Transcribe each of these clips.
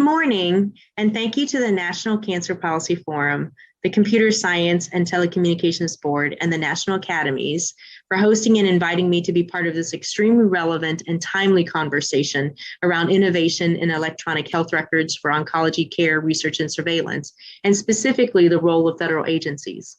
morning, and thank you to the National Cancer Policy Forum, the Computer Science and Telecommunications Board, and the National Academies for hosting and inviting me to be part of this extremely relevant and timely conversation around innovation in electronic health records for oncology care, research, and surveillance, and specifically the role of federal agencies.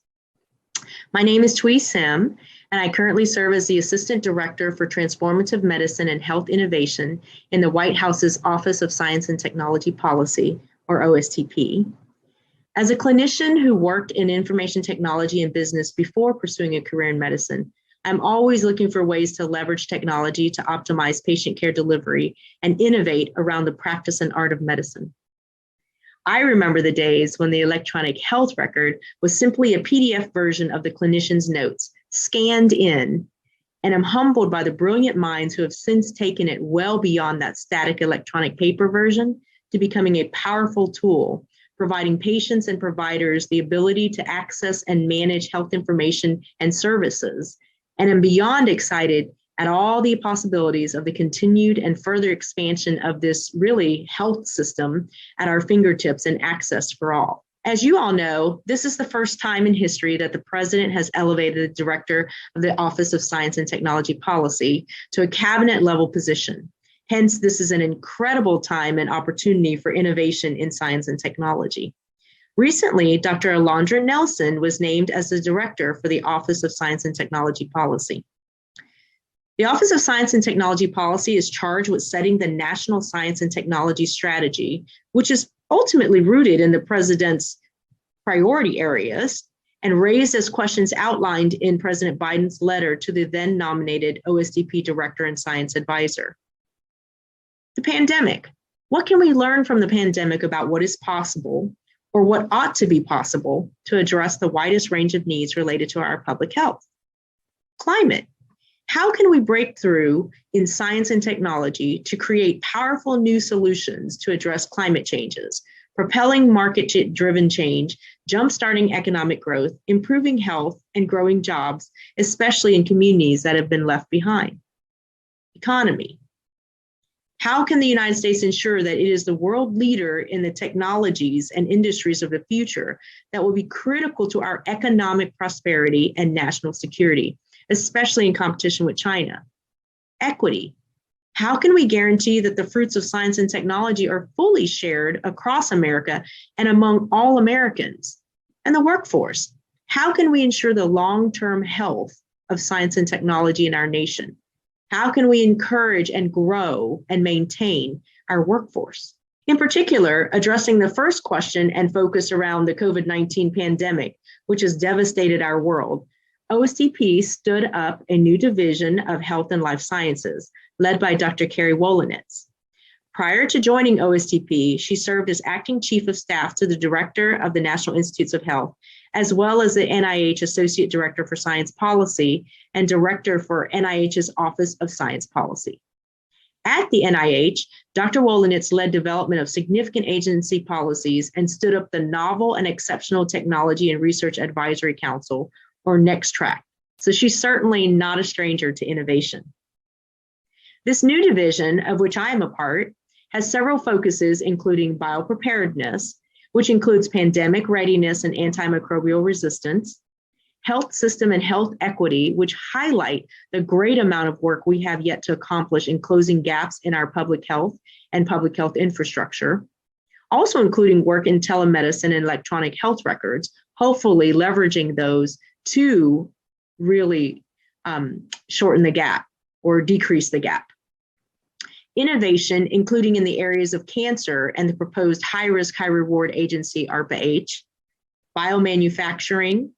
My name is Twee Sim, and I currently serve as the Assistant Director for Transformative Medicine and Health Innovation in the White House's Office of Science and Technology Policy, or OSTP. As a clinician who worked in information technology and business before pursuing a career in medicine, I'm always looking for ways to leverage technology to optimize patient care delivery and innovate around the practice and art of medicine. I remember the days when the electronic health record was simply a PDF version of the clinician's notes, scanned in, and I'm humbled by the brilliant minds who have since taken it well beyond that static electronic paper version to becoming a powerful tool, providing patients and providers the ability to access and manage health information and services. And I'm beyond excited at all the possibilities of the continued and further expansion of this really health system at our fingertips and access for all. As you all know, this is the first time in history that the president has elevated the director of the Office of Science and Technology Policy to a cabinet level position. Hence, this is an incredible time and opportunity for innovation in science and technology. Recently, Dr. Alondra Nelson was named as the director for the Office of Science and Technology Policy. The Office of Science and Technology Policy is charged with setting the national science and technology strategy, which is ultimately rooted in the president's priority areas and raised as questions outlined in President Biden's letter to the then nominated OSTP director and science advisor. The pandemic. What can we learn from the pandemic about what is possible or what ought to be possible to address the widest range of needs related to our public health? Climate. How can we break through in science and technology to create powerful new solutions to address climate changes, propelling market-driven change, jumpstarting economic growth, improving health, and growing jobs, especially in communities that have been left behind? Economy. How can the United States ensure that it is the world leader in the technologies and industries of the future that will be critical to our economic prosperity and national security, especially in competition with China? Equity. How can we guarantee that the fruits of science and technology are fully shared across America and among all Americans? And the workforce. How can we ensure the long-term health of science and technology in our nation? How can we encourage and grow and maintain our workforce? In particular, addressing the first question and focus around the COVID-19 pandemic, which has devastated our world, OSTP stood up a new division of health and life sciences, led by Dr. Carrie Wolynitz. Prior to joining OSTP, she served as acting chief of staff to the director of the National Institutes of Health, as well as the NIH Associate Director for Science Policy and Director for NIH's Office of Science Policy. At the NIH, Dr. Wolynitz led development of significant agency policies and stood up the Novel and Exceptional Technology and Research Advisory Council, or NextTrack. So she's certainly not a stranger to innovation. This new division, of which I am a part, has several focuses, including biopreparedness, which includes pandemic readiness and antimicrobial resistance, health system and health equity, which highlight the great amount of work we have yet to accomplish in closing gaps in our public health and public health infrastructure, also including work in telemedicine and electronic health records, hopefully leveraging those to really shorten the gap or decrease the gap. Innovation, including in the areas of cancer and the proposed high-risk, high-reward agency, ARPA-H, biomanufacturing,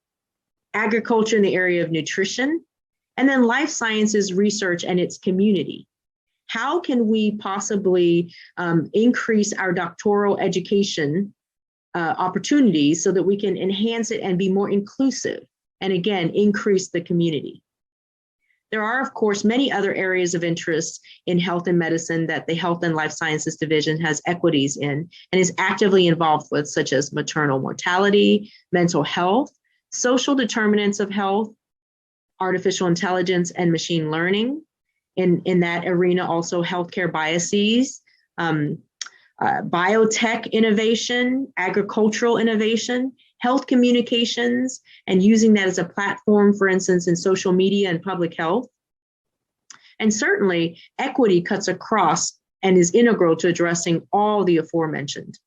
agriculture in the area of nutrition, and then life sciences research and its community. How can we possibly increase our doctoral education opportunities so that we can enhance it and be more inclusive, and again, increase the community? There are, of course, many other areas of interest in health and medicine that the Health and Life Sciences Division has equities in and is actively involved with, such as maternal mortality, mental health, social determinants of health, artificial intelligence and machine learning. In that arena, also healthcare biases, biotech innovation, agricultural innovation, health communications, and using that as a platform, for instance, in social media and public health. And certainly, equity cuts across and is integral to addressing all the aforementioned.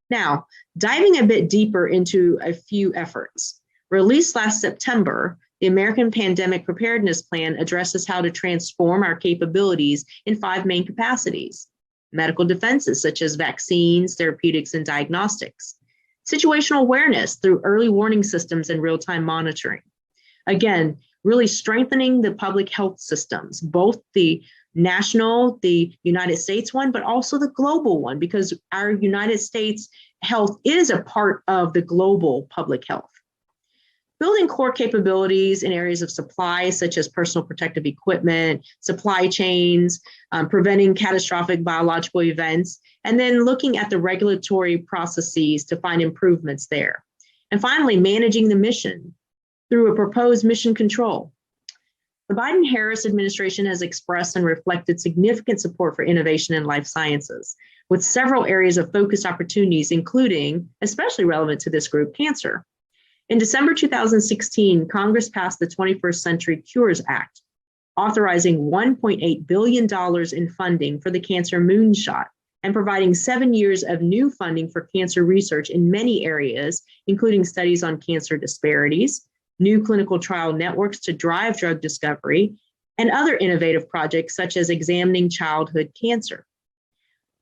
Now, diving a bit deeper into a few efforts. Released last September, the American Pandemic Preparedness Plan addresses how to transform our capabilities in 5 main capacities: medical defenses, such as vaccines, therapeutics, and diagnostics; situational awareness through early warning systems and real-time monitoring. Again, really strengthening the public health systems, both the national, the United States one, but also the global one, because our United States health is a part of the global public health. Building core capabilities in areas of supply, such as personal protective equipment, supply chains, preventing catastrophic biological events, and then looking at the regulatory processes to find improvements there. And finally, managing the mission through a proposed mission control. The Biden-Harris administration has expressed and reflected significant support for innovation in life sciences, with several areas of focused opportunities, including, especially relevant to this group, cancer. In December 2016, Congress passed the 21st Century Cures Act, authorizing $1.8 billion in funding for the cancer moonshot and providing 7 years of new funding for cancer research in many areas, including studies on cancer disparities, new clinical trial networks to drive drug discovery, and other innovative projects such as examining childhood cancer.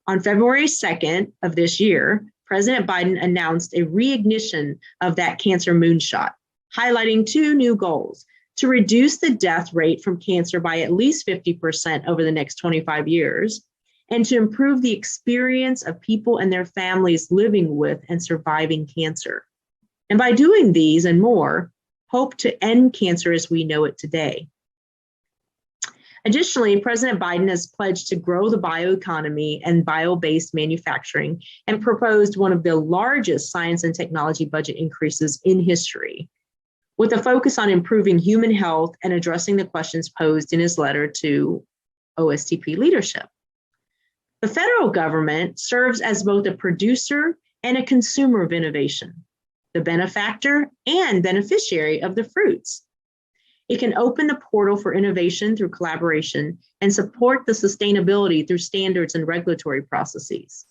On February 2nd of this year, President Biden announced a reignition of that cancer moonshot, highlighting 2 new goals: to reduce the death rate from cancer by at least 50% over the next 25 years, and to improve the experience of people and their families living with and surviving cancer. And by doing these and more, hope to end cancer as we know it today. Additionally, President Biden has pledged to grow the bioeconomy and bio-based manufacturing and proposed one of the largest science and technology budget increases in history, with a focus on improving human health and addressing the questions posed in his letter to OSTP leadership. The federal government serves as both a producer and a consumer of innovation, the benefactor and beneficiary of the fruits. It can open the portal for innovation through collaboration and support the sustainability through standards and regulatory processes.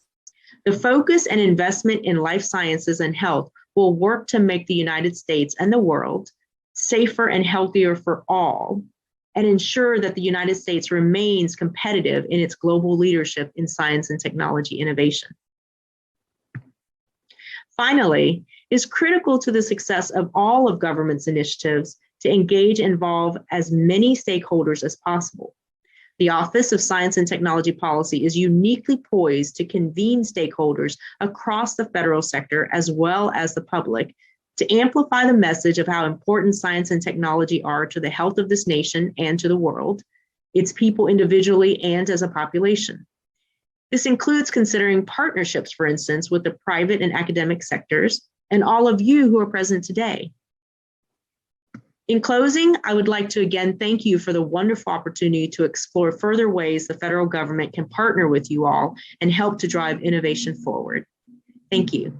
The focus and investment in life sciences and health will work to make the United States and the world safer and healthier for all, and ensure that the United States remains competitive in its global leadership in science and technology innovation. Finally, it is critical to the success of all of government's initiatives to engage and involve as many stakeholders as possible. The Office of Science and Technology Policy is uniquely poised to convene stakeholders across the federal sector as well as the public to amplify the message of how important science and technology are to the health of this nation and to the world, its people individually and as a population. This includes considering partnerships, for instance, with the private and academic sectors and all of you who are present today. In closing, I would like to again thank you for the wonderful opportunity to explore further ways the federal government can partner with you all and help to drive innovation forward. Thank you.